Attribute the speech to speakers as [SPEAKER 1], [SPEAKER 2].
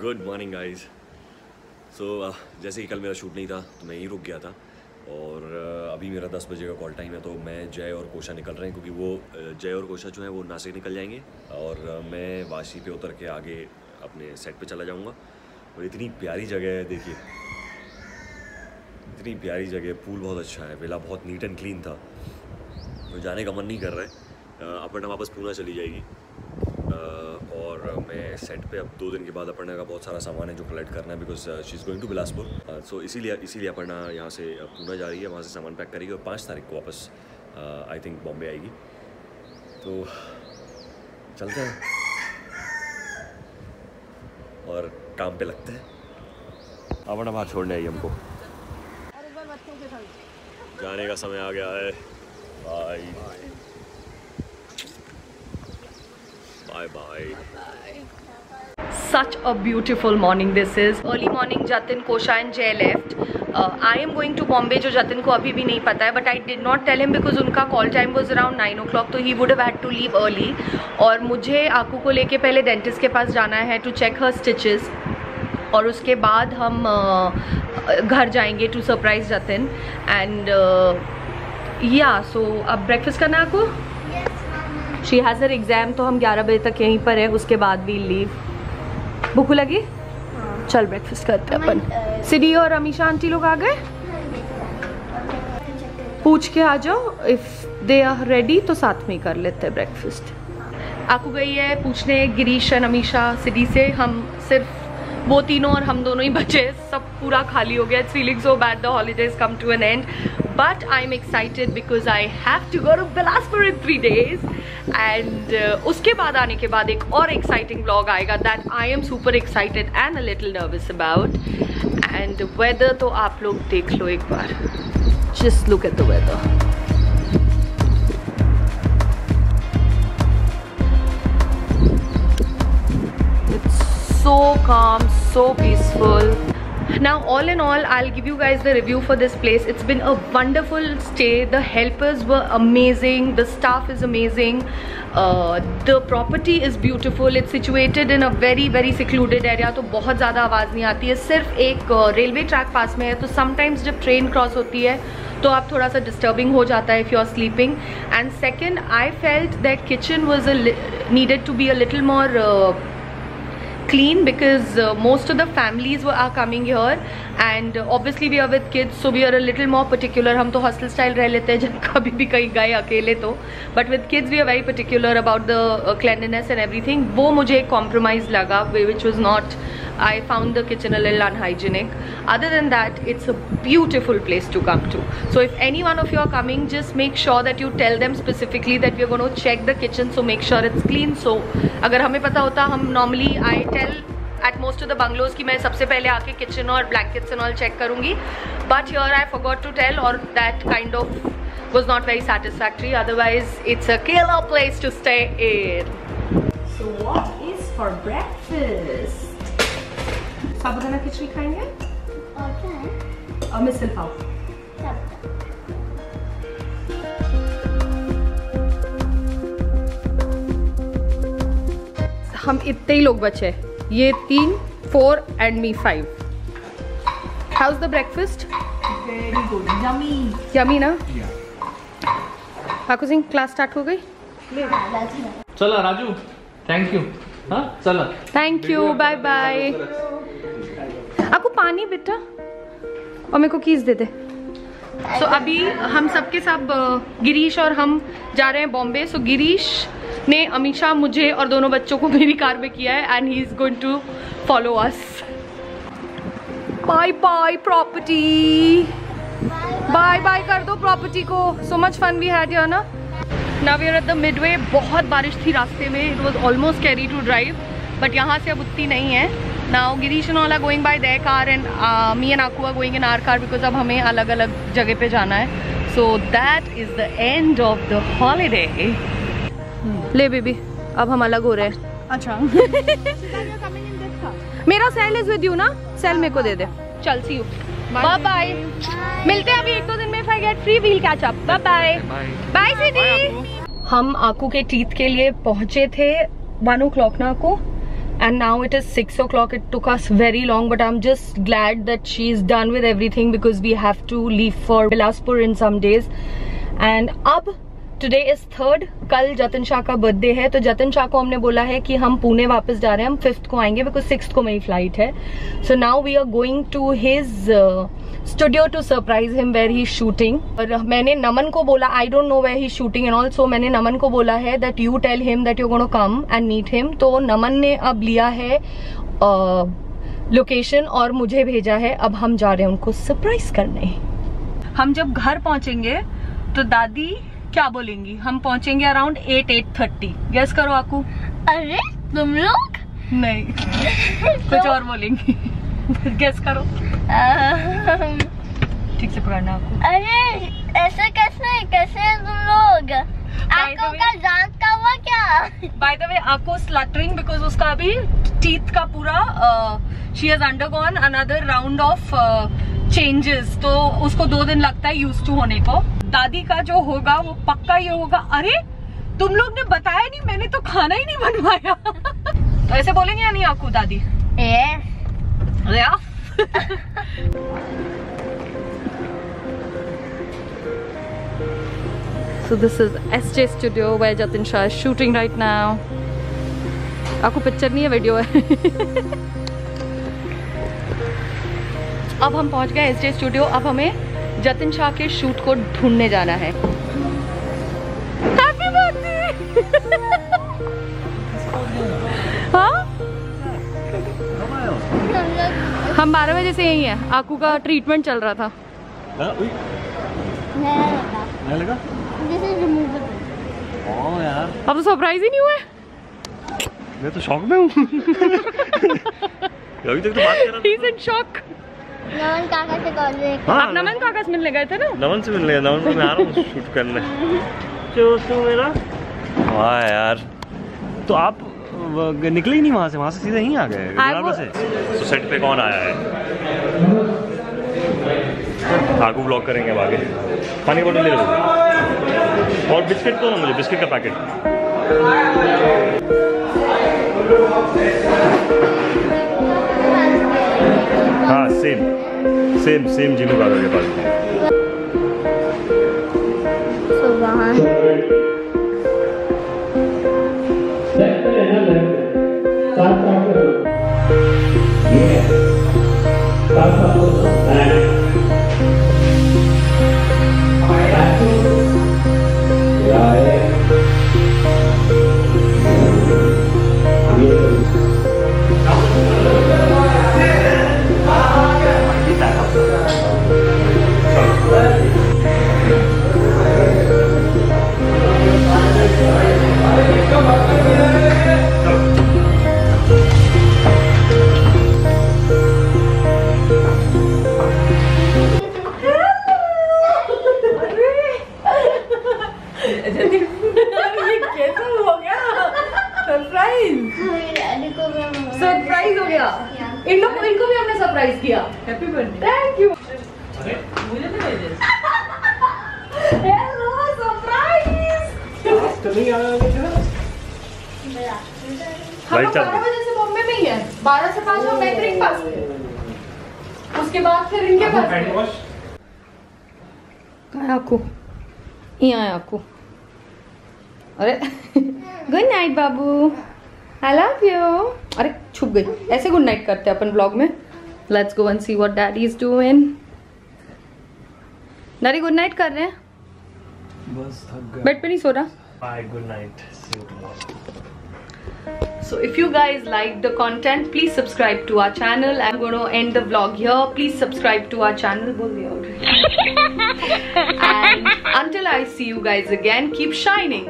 [SPEAKER 1] Good morning guys. सो जैसे कि कल मेरा शूट नहीं था तो मैं यहीं रुक गया था और अभी मेरा 10 बजे का कॉल टाइम है। तो मैं जय और कोशा निकल रहे हैं क्योंकि वो जय और कोशा जो है वो नासिक निकल जाएंगे और मैं वाशी पे उतर के आगे अपने सेट पे चला जाऊंगा। और इतनी प्यारी जगह है, देखिए इतनी प्यारी जगह, पूल बहुत अच्छा है, विला बहुत नीट एंड क्लीन था। तो जाने का मन नहीं कर रहा है। अपर्णा वापस पूना चली जाएगी और मैं सेट पे अब 2 दिन के बाद अपर्णा का बहुत सारा सामान है जो कलेक्ट करना है because she is going to Bilaspur. So इसीलिए अपर्णा यहाँ से पूना जा रही है, वहाँ से सामान पैक करेगी और 5 तारीख को वापस आई थिंक बॉम्बे आएगी। तो चलते हैं और काम पे लगते हैं। अपर्णा बाहर छोड़ने आई हमको, जाने का समय आ गया है। Bye bye bye.
[SPEAKER 2] Such a beautiful morning this is. Early morning, Jatin, Kosha and Jay left. I am going to Bombay, जो जतिन को अभी भी नहीं पता है, but I did not tell him because उनका call time was around 9 o'clock, तो he would have had to leave early. और मुझे आकू को लेके पहले डेंटिस्ट के पास जाना है to check her stitches, और उसके बाद हम घर जाएंगे to surprise Jatin and yeah, so अब breakfast करना है आकू? She has her exam, तो हम 11 बजे तक यहीं पर है, उसके बाद we'll leave. भूख लगी? हाँ। चल ब्रेकफास्ट करते हैं अपन। सिडी और अमीशा आंटी लोग आ गए? पूछ के आ जाओ, इफ दे आर रेडी तो साथ में ही कर लेते हैं ब्रेकफास्ट। आकू गई है पूछने गिरीश और अमीशा सिडी से, हम सिर्फ वो तीनों और हम दोनों ही बचे, सब पूरा खाली हो गया। It's feeling so bad, the holidays come to an end, but I am excited because I have to go to Bilaspur in 3 days and उसके बाद आने के बाद एक और एक्साइटिंग व्लॉग आएगा that I am super excited and a little nervous about. And weather तो आप लोग देख लो एक बार, just look at the weather. So calm, so peaceful. Now all in all, I'll give you guys the review for this place. It's been a wonderful stay. The helpers were amazing, the staff is amazing, the property is beautiful. It's situated in a very very secluded area, तो बहुत ज़्यादा आवाज़ नहीं आती है। सिर्फ एक railway track पास में है, तो sometimes जब ट्रेन क्रॉस होती है तो आप थोड़ा सा डिस्टर्बिंग हो जाता है if you are sleeping. And second, I felt that kitchen was needed to be a little more clean because most of the families are coming here and obviously we are with kids, so we are a little more particular. हम तो hostel style रह लेते हैं जब कभी भी कहीं गए अकेले तो, but with kids we are very particular about the cleanliness and everything. वो मुझे एक compromise लगा which was not, I found the kitchen a little unhygienic. Other than that, it's a beautiful place to come to. So if any one of you are coming, just make sure that you tell them specifically that we are going to check the kitchen, so make sure it's clean. So अगर हमें पता होता, हम normally I tell at most of the bungalows कि मैं सबसे पहले आके kitchen और blankets and all check करूँगी, but here I forgot to tell, or that kind of was not very satisfactory. Otherwise, it's a killer place to stay in. So what is for breakfast? साबुदाना खिचड़ी खाएंगे और मिसल पाव। हम इतने ही लोग बचे, ये 3, 4 and me 5. How's the breakfast?
[SPEAKER 3] Very good, yummy.
[SPEAKER 2] Yummy ना?
[SPEAKER 3] Yeah.
[SPEAKER 2] काकू Singh class start हो गई?
[SPEAKER 3] चला राजू, थैंक यू। हाँ चला,
[SPEAKER 2] थैंक यू, बाय बाय। आपको पानी बेटा, और मेरे को कीज दे दे। So अभी हम सबके सब गिरीश और हम जा रहे हैं बॉम्बे। So गिरीश ने अमीशा, मुझे और दोनों बच्चों को मेरी कार में किया है and he is going to follow us. Bye bye property, bye bye कर दो प्रॉपर्टी को। So much fun we had here ना। Now we are at the midway. बहुत बारिश थी रास्ते में, it was almost scary to drive, but यहाँ से अब उतनी नहीं है। Now Girish and all are going by their car and me and Aaku are going in our car because अब हमें अलग अलग जगह पे जाना है। So that is the end of the holiday. ले बेबी, अब हम अलग हो रहे हैं। अच्छा मेरा सेल इज विद यू ना, सेल मेरे को दे दे। चल सी यू, बाय बाय। मिलते हैं अभी 1-2 दिन में। If I get free we'll catch up. Bye bye. Bye city. हम आकू के टीथ के लिए पहुंचे थे 1 o'clock ना को, and now it is 6 o'clock. It took us very long, but I'm just glad that she's done with everything because we have to leave for Bilaspur in some days. And अब today is 3rd, कल जतिन शाह का birthday है, तो जतिन शाह को हमने बोला है कि हम पुणे वापस जा रहे हैं, हम 5th को आएंगे बिकॉज 6th को मेरी फ्लाइट है. So now we are going to his studio to surprise him where he shooting. और मैंने नमन को बोला, I don't know where he shooting and all, so मैंने नमन को बोला है that you tell him that you gonna come and meet him. तो नमन ने अब लिया है लोकेशन और मुझे भेजा है. अब हम जा रहे हैं उनको सरप्राइज करने. हम जब घर पहुंचेंगे तो दादी क्या बोलेंगी? हम पहुंचेंगे अराउंड 8-8:30. गेस करो आकू.
[SPEAKER 4] अरे तुम लोग?
[SPEAKER 2] नहीं कुछ और बोलेंगी. गेस करो. ठीक से पकड़ना आकू.
[SPEAKER 4] अरे ऐसे कैसे हैं तुम लोग? आंखों का दांत का हुआ क्या?
[SPEAKER 2] बाय द वे आकू स्लटरिंग बिकॉज उसका अभी टीथ का पूरा she has undergone another round of changes, तो उसको 2 दिन लगता है यूज टू होने को. दादी का जो होगा वो पक्का ये होगा, अरे तुम लोग ने बताया नहीं, मैंने तो खाना ही नहीं बनवाया. तो ऐसे बोलेंगे या नहीं आकू दादी? So this is SJ Studio where Jatin Shah is shooting right now. आपको पिक्चर नहीं है, वीडियो है. अब हम पहुंच गए SJ Studio. अब हमें जतिन शाह के शूट को ढूंढने जाना है. Happy birthday. हाँ हम 12 बजे से यही हैं. आकू का ट्रीटमेंट चल रहा था.
[SPEAKER 4] नया लगा? This is removable.
[SPEAKER 1] ओह यार,
[SPEAKER 2] अब तो सरप्राइज ही नहीं हुए.
[SPEAKER 1] मैं तो शॉक में हूँ. अभी तक तो बात कर रहा था.
[SPEAKER 2] He's in shock.
[SPEAKER 4] नमन काका से कॉल ले.
[SPEAKER 2] आप नमन काका से मिलने गए थे ना?
[SPEAKER 1] नमन से मिलने, नमन को मैं आ रहा हूँ शूट करने. जो मेरा वाह यार, तो आप निकले ही नहीं वहाँ से सीधे यहीं आ गए से. तो सेट पे कौन आया है? आगू ब्लॉग करेंगे अब आगे. पानी बोतल ले लो और बिस्किट दो ना मुझे, बिस्किट का पैकेट. हाँ सेम जीनू का के पास.
[SPEAKER 2] सरप्राइज हो गया. इनको भी हमने सरप्राइज किया. Happy birthday. Thank you. मुझे भी दे दे. Hello surprise. तो नहीं आया हम 12 बजे से बॉम्बे में ही है. 12 से 5 हम मैट्रिक पास थे. उसके बाद फिर इनके पास. कहाँ आपको? यहाँ है आपको. अरे good night Babu. I love you. अरे छुप गई. ऐसे गुड नाइट करते हैं अपन ब्लॉग में. Let's go and see what daddy is doing. Daddy good night कर रहे हैं.
[SPEAKER 1] बस थक गया.
[SPEAKER 2] बेड पे नहीं सो रहा.
[SPEAKER 1] Bye, good night. See you tomorrow.
[SPEAKER 2] So if you guys like the content, please subscribe to our channel. I'm going to end the vlog here. Please subscribe to our channel. बोल दिया already. And until I see you guys again, keep shining.